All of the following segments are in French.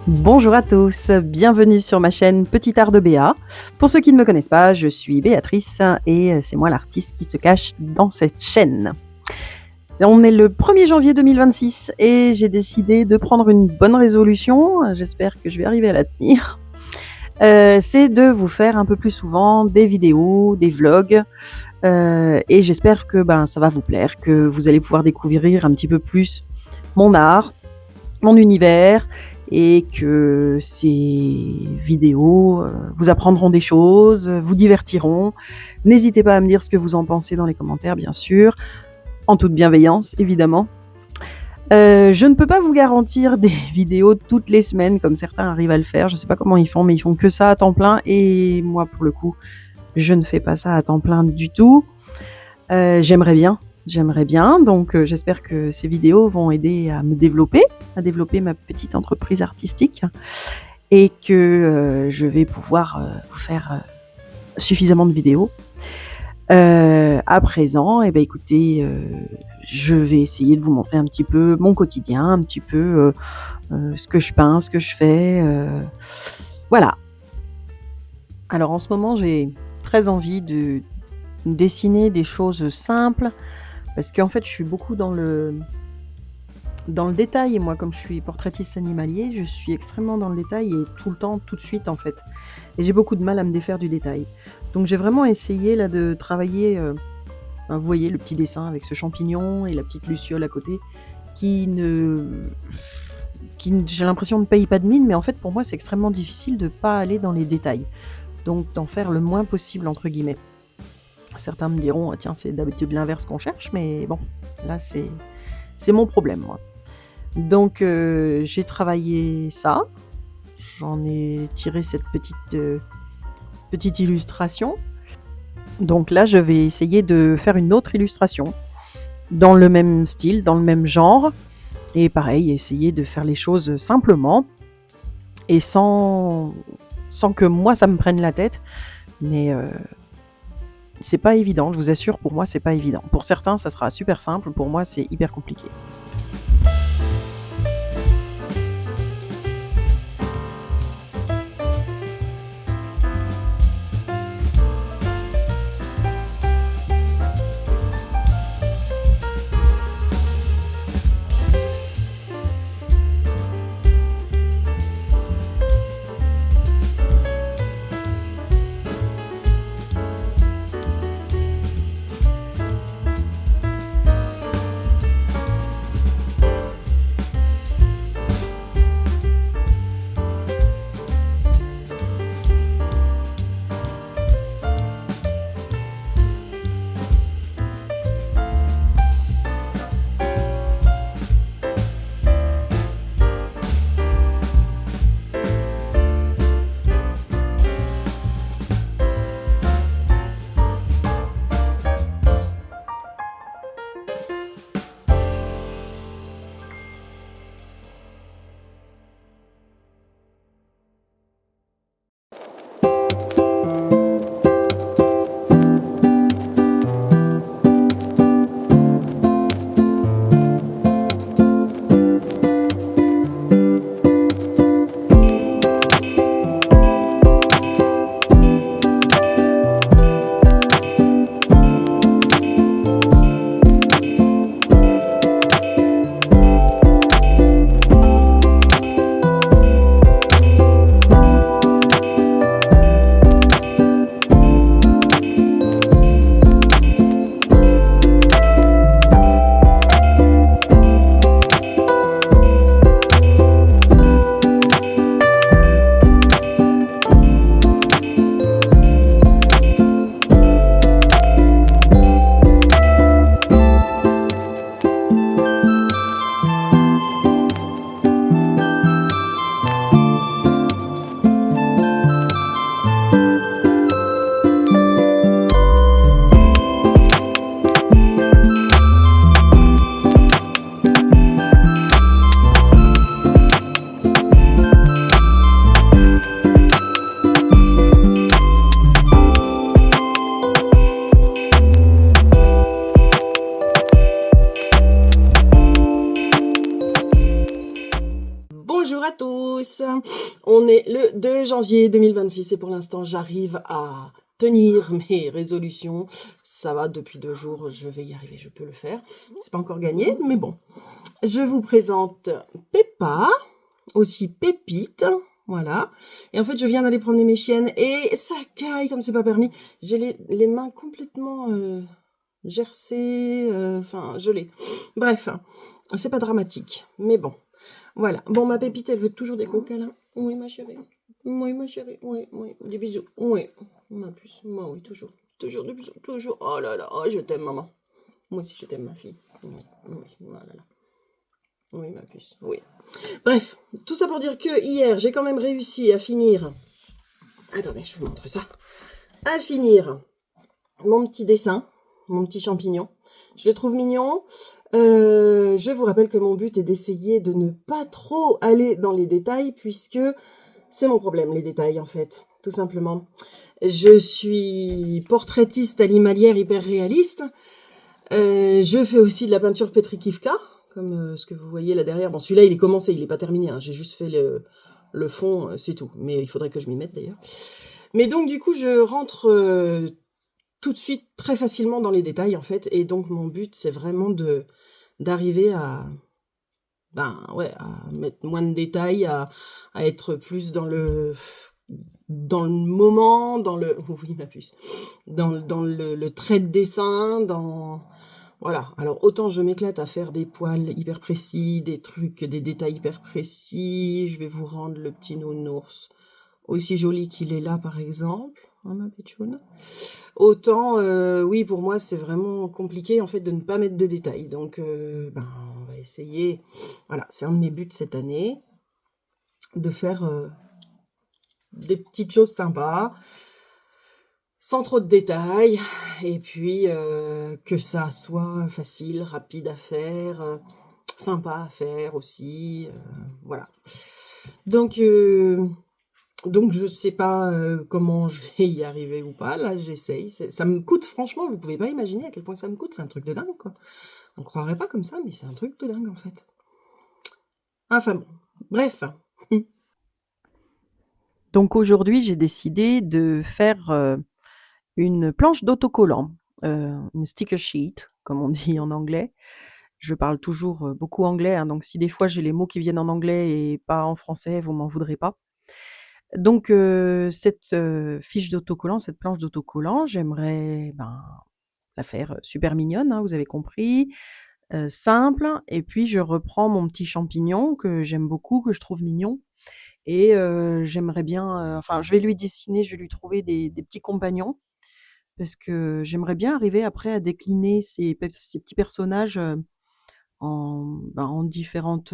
Bonjour à tous, bienvenue sur ma chaîne Petit Art de Béa. Pour ceux qui ne me connaissent pas, je suis Béatrice et c'est moi l'artiste qui se cache dans cette chaîne. On est le 1er janvier 2026 et j'ai décidé de prendre une bonne résolution, j'espère que je vais arriver à la tenir. C'est de vous faire un peu plus souvent des vidéos, des vlogs, et j'espère que ça va vous plaire, que vous allez pouvoir découvrir un petit peu plus mon art, mon univers, et que ces vidéos vous apprendront des choses, vous divertiront. N'hésitez pas à me dire ce que vous en pensez dans les commentaires, bien sûr, en toute bienveillance, évidemment. Je ne peux pas vous garantir des vidéos toutes les semaines, comme certains arrivent à le faire. Je ne sais pas comment ils font, mais ils font que ça à temps plein. Et moi, pour le coup, je ne fais pas ça à temps plein du tout. J'aimerais bien. Donc, j'espère que ces vidéos vont aider à me développer, à développer ma petite entreprise artistique. Et que je vais pouvoir vous faire suffisamment de vidéos. À présent, écoutez, je vais essayer de vous montrer un petit peu mon quotidien, un petit peu ce que je peins, ce que je fais. Voilà. Alors en ce moment, j'ai très envie de dessiner des choses simples, parce qu'en fait, je suis beaucoup dans le détail, et moi, comme je suis portraitiste animalier, je suis extrêmement dans le détail et tout le temps, tout de suite en fait. Et j'ai beaucoup de mal à me défaire du détail. Donc j'ai vraiment essayé là de travailler, vous voyez le petit dessin avec ce champignon et la petite luciole à côté, qui j'ai l'impression ne paye pas de mine, mais en fait pour moi c'est extrêmement difficile de ne pas aller dans les détails. Donc d'en faire le moins possible entre guillemets. Certains me diront, tiens c'est d'habitude l'inverse qu'on cherche, mais bon, là c'est mon problème moi. Donc j'ai travaillé ça, j'en ai tiré cette petite illustration. Donc là je vais essayer de faire une autre illustration dans le même style, dans le même genre, et pareil, essayer de faire les choses simplement et sans que moi ça me prenne la tête, mais c'est pas évident, je vous assure, pour moi c'est pas évident. Pour certains ça sera super simple, pour moi c'est hyper compliqué. Bonjour à tous. On est le 2 janvier 2026 et pour l'instant j'arrive à tenir mes résolutions. Ça va depuis 2 jours, je vais y arriver, je peux le faire. C'est pas encore gagné, mais bon. Je vous présente Peppa, aussi Pépite, voilà. Et en fait je viens d'aller promener mes chiennes et ça caille comme c'est pas permis. J'ai les mains complètement gercées, gelées. Bref, c'est pas dramatique, mais bon. Voilà. Bon, ma Pépite, elle veut toujours des gros câlins. Oui, ma chérie. Oui, ma chérie. Oui, oui. Des bisous. Oui. Ma puce. Moi, oui, toujours. Toujours des bisous. Toujours. Oh là là. Oh, je t'aime, maman. Moi aussi, je t'aime, ma fille. Oui. Oui. Oh là là. Oui, ma puce. Oui. Bref. Tout ça pour dire que hier, j'ai quand même réussi à finir. Attendez, je vous montre ça. À finir mon petit dessin. Mon petit champignon. Je le trouve mignon. Je vous rappelle que mon but est d'essayer de ne pas trop aller dans les détails puisque c'est mon problème, les détails en fait, tout simplement. Je suis portraitiste animalière hyper réaliste. Je fais aussi de la peinture Petrikivka, comme ce que vous voyez là derrière. Bon, celui-là il est commencé, il est pas terminé, hein. J'ai juste fait le fond, c'est tout. Mais il faudrait que je m'y mette d'ailleurs. Mais donc du coup je rentre tout de suite très facilement dans les détails en fait, et donc mon but c'est vraiment d'arriver à mettre moins de détails, à être plus dans le moment, oui ma puce, dans le trait de dessin, voilà. Alors autant je m'éclate à faire des poils hyper précis, des détails hyper précis. Je vais vous rendre le petit nounours aussi joli qu'il est là par exemple, hein, ma péchoune. Autant, oui, pour moi, c'est vraiment compliqué, en fait, de ne pas mettre de détails. Donc, on va essayer. Voilà, c'est un de mes buts cette année, de faire des petites choses sympas, sans trop de détails, et puis que ça soit facile, rapide à faire, sympa à faire aussi, voilà. Donc je sais pas comment je vais y arriver ou pas, là j'essaye, ça me coûte franchement, vous pouvez pas imaginer à quel point ça me coûte, c'est un truc de dingue quoi. On croirait pas comme ça, mais c'est un truc de dingue en fait. Enfin bon, bref. Donc aujourd'hui, j'ai décidé de faire une planche d'autocollant, une sticker sheet, comme on dit en anglais. Je parle toujours beaucoup anglais, hein, donc si des fois j'ai les mots qui viennent en anglais et pas en français, vous m'en voudrez pas. Donc cette fiche d'autocollant, cette planche d'autocollant, j'aimerais la faire super mignonne, hein, vous avez compris, simple. Et puis je reprends mon petit champignon que j'aime beaucoup, que je trouve mignon. Et j'aimerais bien, je vais lui dessiner, je vais lui trouver des petits compagnons parce que j'aimerais bien arriver après à décliner ces petits personnages en différentes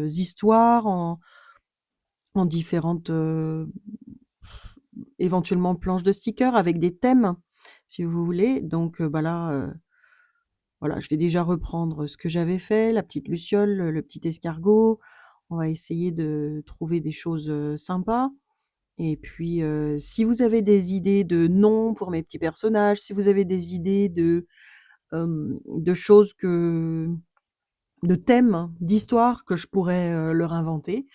histoires, en différentes éventuellement planches de stickers avec des thèmes, si vous voulez. Donc là, voilà, je vais déjà reprendre ce que j'avais fait, la petite luciole, le petit escargot. On va essayer de trouver des choses sympas. Et puis, si vous avez des idées de noms pour mes petits personnages, si vous avez des idées de choses de thèmes, d'histoires que je pourrais leur inventer,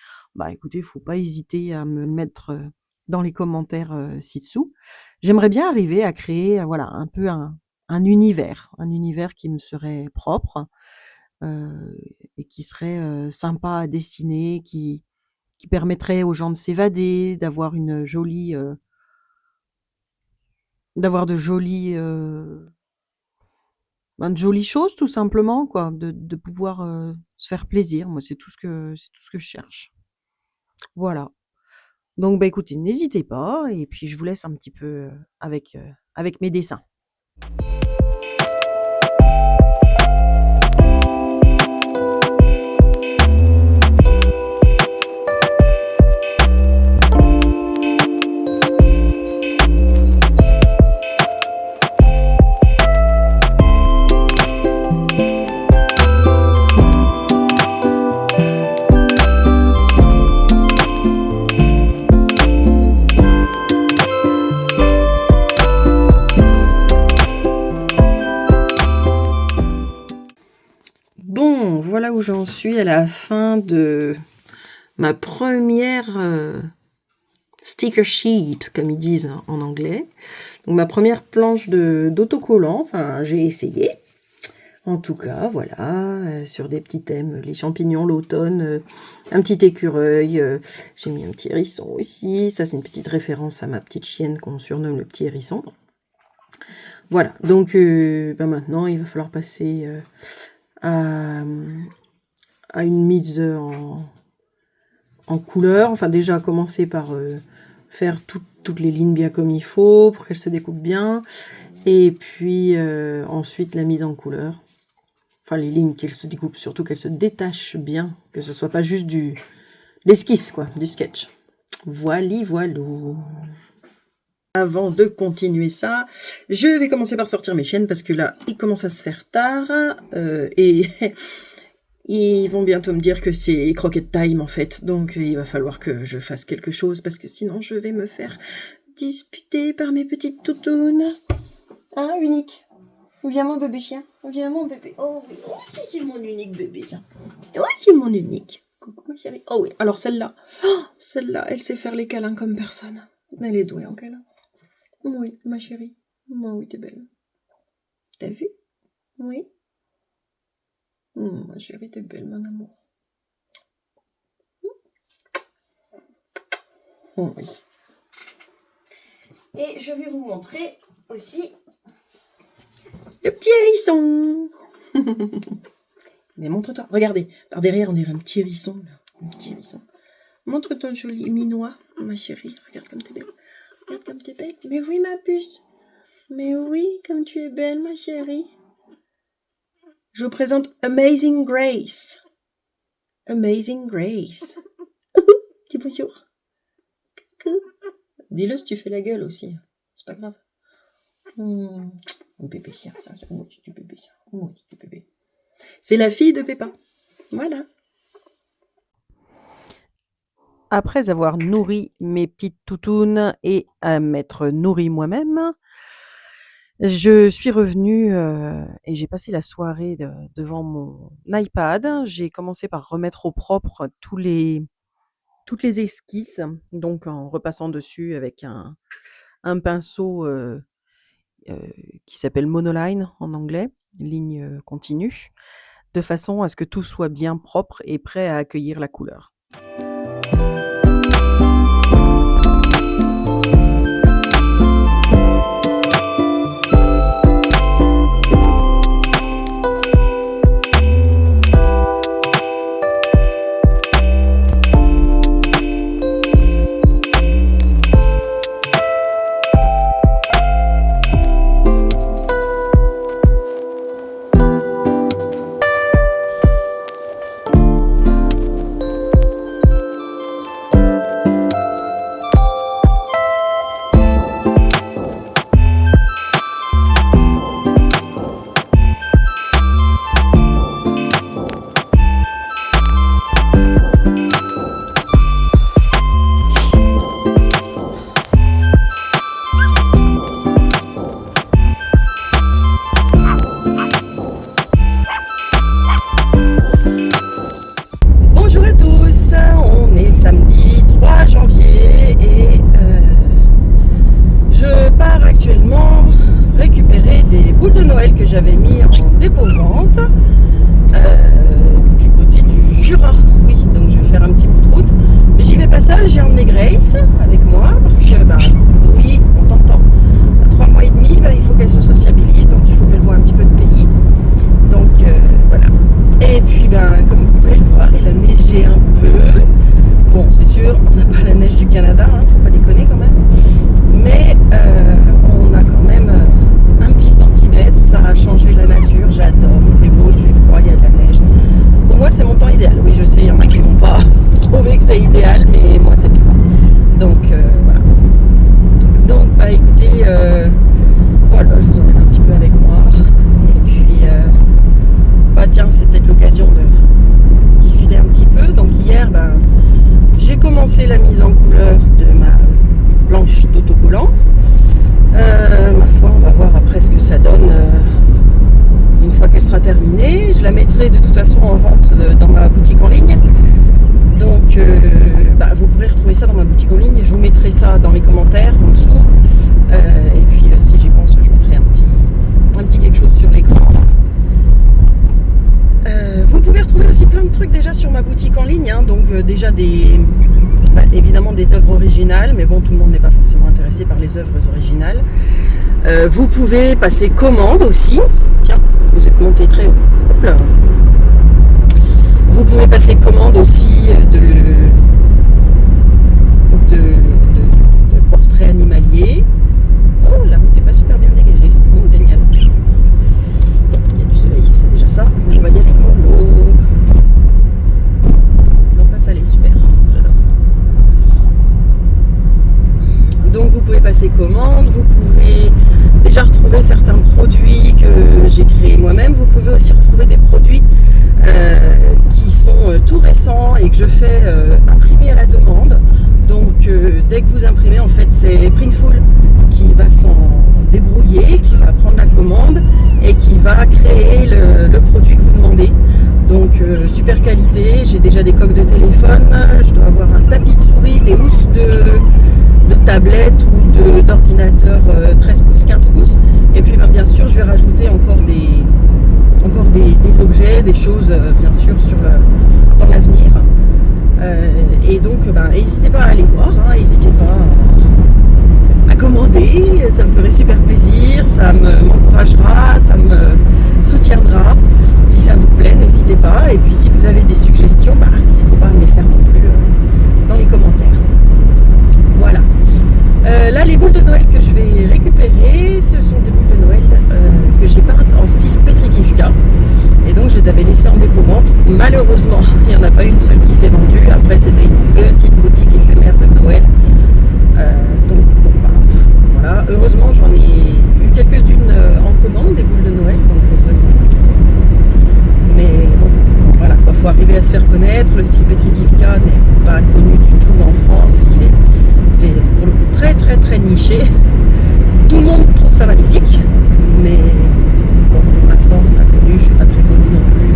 écoutez, faut pas hésiter à me le mettre dans les commentaires ci-dessous. J'aimerais bien arriver à créer, voilà, un peu un univers qui me serait propre et qui serait sympa à dessiner, qui permettrait aux gens de s'évader, d'avoir de jolies choses tout simplement, quoi, de pouvoir se faire plaisir. Moi, c'est tout ce que je cherche. Voilà. Donc, écoutez, n'hésitez pas, et puis je vous laisse un petit peu avec mes dessins. Bon, voilà où j'en suis à la fin de ma première sticker sheet, comme ils disent en anglais. Donc ma première planche d'autocollant, enfin j'ai essayé. En tout cas, voilà, sur des petits thèmes, les champignons, l'automne, un petit écureuil, j'ai mis un petit hérisson aussi. Ça, c'est une petite référence à ma petite chienne qu'on surnomme le petit hérisson. Voilà, donc maintenant, il va falloir passer à une mise en couleur. Enfin, déjà, commencer par faire toutes les lignes bien comme il faut pour qu'elles se découpent bien. Et puis, ensuite, la mise en couleur. Enfin, les lignes qu'elles se découpent, surtout qu'elles se détachent bien, que ce soit pas juste l'esquisse, quoi, du sketch. Voilou. Avant de continuer ça, je vais commencer par sortir mes chaînes parce que là, il commence à se faire tard et ils vont bientôt me dire que c'est croquette time en fait. Donc, il va falloir que je fasse quelque chose parce que sinon, je vais me faire disputer par mes petites toutounes. Hein, unique? Viens mon bébé chien, viens mon bébé. Oh oui, c'est mon unique bébé ça. Oui, c'est mon unique. Coucou ma chérie. Oh oui, alors celle-là, elle sait faire les câlins comme personne. Elle est douée en câlin. Oui, ma chérie. Oh oui, t'es belle. T'as vu? Oui. Ma chérie, t'es belle, mon amour. Oh oui. Et je vais vous montrer aussi le petit hérisson. Mais montre-toi, regardez, par derrière on dirait un petit hérisson là. Un petit hérisson. Montre-toi joli minois, ma chérie. Regarde comme t'es belle. Regarde comme t'es belle. Mais oui ma puce. Mais oui, comme tu es belle ma chérie. Je vous présente Amazing Grace. Amazing Grace. Dis bonjour. Coucou. Dis-le si tu fais la gueule aussi. C'est pas grave. Mon bébé chien, ça. Moi, c'est du bébé chien. Moi, c'est du bébé. C'est la fille de Peppa. Voilà. Après avoir nourri mes petites toutounes et à m'être nourrie moi-même, je suis revenue et j'ai passé la soirée devant mon iPad. J'ai commencé par remettre au propre toutes les esquisses, donc en repassant dessus avec un pinceau qui s'appelle Monoline en anglais, ligne continue, de façon à ce que tout soit bien propre et prêt à accueillir la couleur. J'avais mis en dépôt-vente du côté du Jura. Oui, donc je vais faire un petit bout de route. Mais j'y vais pas seule, j'ai emmené Grace avec moi parce que, oui, on t'entend. À 3 mois et demi, il faut qu'elle se sociabilise, donc il faut qu'elle voit un petit peu de pays. Donc voilà. Et puis, comme vous pouvez le voir, il a neigé un peu. Bon, c'est sûr, on n'a pas la neige du Canada, faut pas déconner quand même. Mais on a quand même un petit centimètre, ça a changé la nature, j'adore, il fait beau, il fait froid, il y a de la neige. Pour moi, c'est mon temps idéal. Oui, je sais, il y en a qui vont pas trouver que c'est idéal, mais moi, c'est bien. Donc, voilà. Donc, écoutez, voilà, je vous emmène un petit peu avec moi. Et puis, tiens, c'est peut-être l'occasion de discuter un petit peu. Donc, hier, j'ai commencé la mise en couleur de ma planche d'autocollant. Ma foi, on va voir après ce que ça donne une fois qu'elle sera terminée. Je la mettrai de toute façon en vente dans ma boutique en ligne. Donc ma boutique en ligne, hein, donc déjà évidemment des œuvres originales, mais bon, tout le monde n'est pas forcément intéressé par les œuvres originales. Vous pouvez passer commande aussi. Tiens, vous êtes monté très haut. Hop là. Vous pouvez passer commande aussi de portraits animaliers. Oh, la route n'est pas super bien dégagée. Oh, génial. Il y a du soleil, c'est déjà ça. Mais on va y aller mollo. Ils ont pas salé, super. J'adore. Donc vous pouvez passer commande, vous pouvez déjà retrouver certains produits que j'ai créés moi-même. Vous pouvez aussi retrouver des produits qui sont tout récents et que je fais imprimer à la demande. Donc dès que vous imprimez, en fait, c'est Printful qui va s'en débrouiller, qui va prendre la commande et qui va créer le produit que vous demandez. Donc super qualité, j'ai déjà des coques de téléphone, je dois avoir un tapis de souris, des housses de tablette ou d'ordinateur 13 pouces, 15 pouces. Et puis bien sûr, je vais rajouter encore des objets, des choses bien sûr dans l'avenir. Et donc, n'hésitez pas à aller voir, hein, n'hésitez pas à commander, ça me ferait super plaisir, ça m'encouragera, ça me soutiendra. Si ça vous plaît, n'hésitez pas. Et puis si vous avez des suggestions, n'hésitez pas à me les faire non plus dans les commentaires. Voilà. Là, les boules de Noël que je vais récupérer, ce sont des boules de Noël que j'ai peintes en style Petrikivka. Et donc, je les avais laissées en dépôt-vente. Malheureusement, il n'y en a pas une seule qui s'est vendue. Après, c'était une petite boutique éphémère de Noël. Donc, voilà. Heureusement, j'en ai eu quelques-unes en commande, des boules de Noël. Donc, ça, c'était plutôt bon. Mais bon, voilà. Il faut arriver à se faire connaître. Le style Petrikivka n'est pas connu du tout en France. C'est pour le coup très très très niché. Tout le monde trouve ça magnifique, mais bon, pour l'instant c'est pas connu, je suis pas très connue non plus.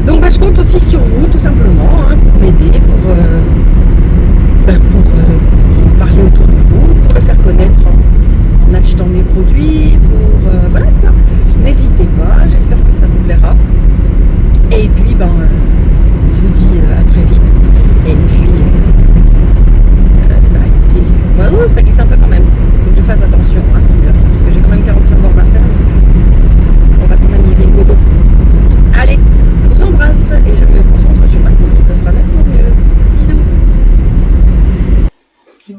Donc je compte aussi sur vous tout simplement, hein, pour m'aider, pour en parler autour de vous, pour le faire connaître en achetant mes produits, voilà quoi. N'hésitez pas, j'espère que ça vous plaira. Et puis je vous dis à très vite. Et puis ça glisse un peu quand même. Il faut que je fasse attention, hein, parce que j'ai quand même 45 bornes à faire, donc on va quand même y aller mollo. Allez, je vous embrasse et je me concentre sur ma conduite, ça sera nettement mieux. Bisous.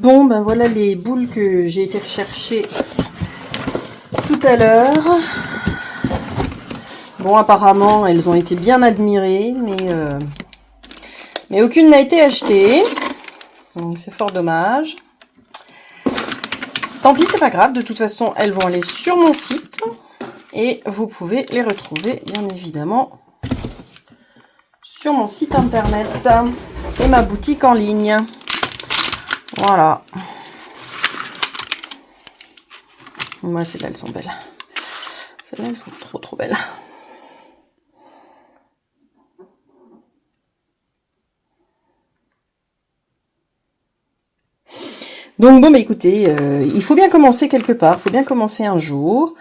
Bon, voilà les boules que j'ai été rechercher tout à l'heure. Bon, apparemment, elles ont été bien admirées, mais aucune n'a été achetée. Donc c'est fort dommage. Tant pis, c'est pas grave, de toute façon, elles vont aller sur mon site et vous pouvez les retrouver, bien évidemment, sur mon site internet et ma boutique en ligne. Voilà. Moi, celles-là, elles sont belles. Celles-là, elles sont trop, trop belles. Donc écoutez, il faut bien commencer quelque part, il faut bien commencer un jour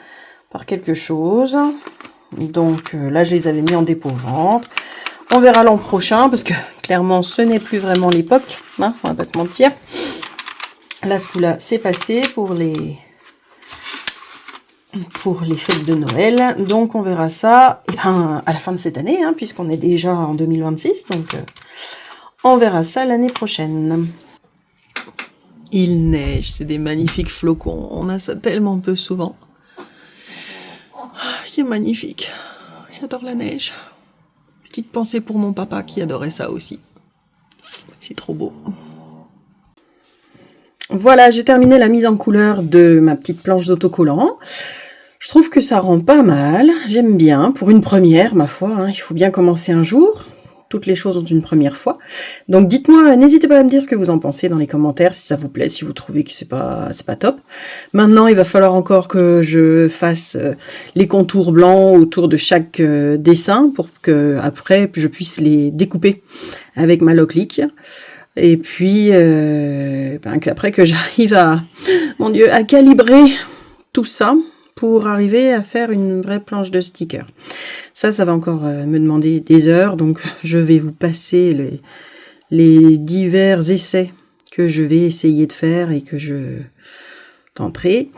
par quelque chose. Donc là, je les avais mis en dépôt-vente. On verra l'an prochain, parce que clairement, ce n'est plus vraiment l'époque, hein, on va pas se mentir. Là, ce coup-là, c'est passé pour les fêtes de Noël. Donc on verra ça à la fin de cette année, hein, puisqu'on est déjà en 2026. Donc on verra ça l'année prochaine. Il neige, c'est des magnifiques flocons. On a ça tellement peu souvent. C'est magnifique. J'adore la neige. Petite pensée pour mon papa qui adorait ça aussi. C'est trop beau. Voilà, j'ai terminé la mise en couleur de ma petite planche d'autocollant. Je trouve que ça rend pas mal. J'aime bien. Pour une première, ma foi, hein, il faut bien commencer un jour. Toutes les choses ont une première fois. Donc dites-moi, n'hésitez pas à me dire ce que vous en pensez dans les commentaires, si ça vous plaît, si vous trouvez que c'est pas top. Maintenant, il va falloir encore que je fasse les contours blancs autour de chaque dessin pour que après je puisse les découper avec ma Loclic. Et puis après que j'arrive à calibrer tout ça pour arriver à faire une vraie planche de stickers. Ça va encore me demander des heures, donc je vais vous passer les divers essais que je vais essayer de faire et que je tenterai.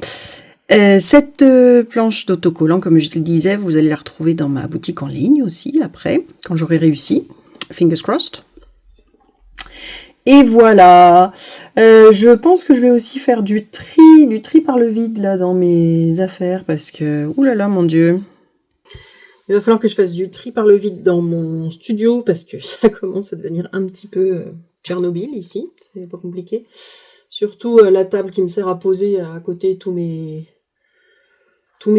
Cette planche d'autocollant, comme je le disais, vous allez la retrouver dans ma boutique en ligne aussi, après, quand j'aurai réussi. Fingers crossed. Et voilà. Je pense que je vais aussi faire du tri par le vide, là, dans mes affaires, parce que, oulala, mon Dieu. Il va falloir que je fasse du tri par le vide dans mon studio, parce que ça commence à devenir un petit peu Tchernobyl, ici. C'est pas compliqué. Surtout la table qui me sert à poser à côté tous mes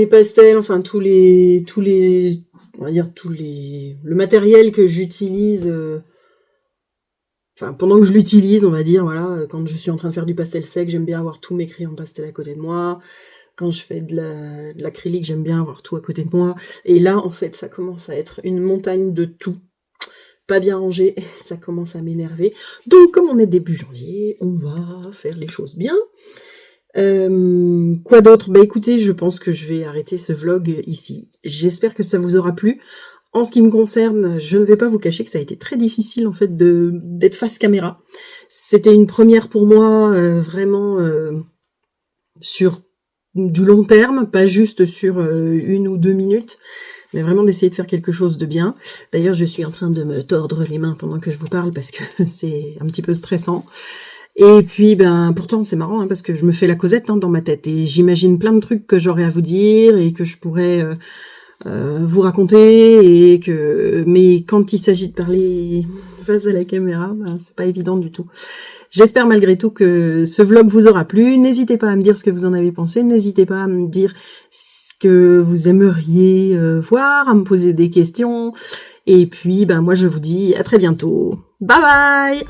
pastels, enfin le matériel que j'utilise, pendant que je l'utilise, on va dire, voilà, quand je suis en train de faire du pastel sec, j'aime bien avoir tous mes crayons pastel à côté de moi. Quand je fais de l'acrylique, j'aime bien avoir tout à côté de moi. Et là, en fait, ça commence à être une montagne de tout. Pas bien rangé, ça commence à m'énerver. Donc, comme on est début janvier, on va faire les choses bien. Quoi d'autre? Bah écoutez, je pense que je vais arrêter ce vlog ici. J'espère que ça vous aura plu. En ce qui me concerne, je ne vais pas vous cacher que ça a été très difficile en fait d'être face caméra. C'était une première pour moi, vraiment sur du long terme, pas juste sur 1 ou 2 minutes, mais vraiment d'essayer de faire quelque chose de bien. D'ailleurs, je suis en train de me tordre les mains pendant que je vous parle parce que c'est un petit peu stressant. Et puis, pourtant, c'est marrant, parce que je me fais la Cosette dans ma tête. Et j'imagine plein de trucs que j'aurais à vous dire et que je pourrais vous raconter. Mais quand il s'agit de parler face à la caméra, c'est pas évident du tout. J'espère malgré tout que ce vlog vous aura plu. N'hésitez pas à me dire ce que vous en avez pensé. N'hésitez pas à me dire ce que vous aimeriez voir, à me poser des questions. Et puis, moi, je vous dis à très bientôt. Bye bye!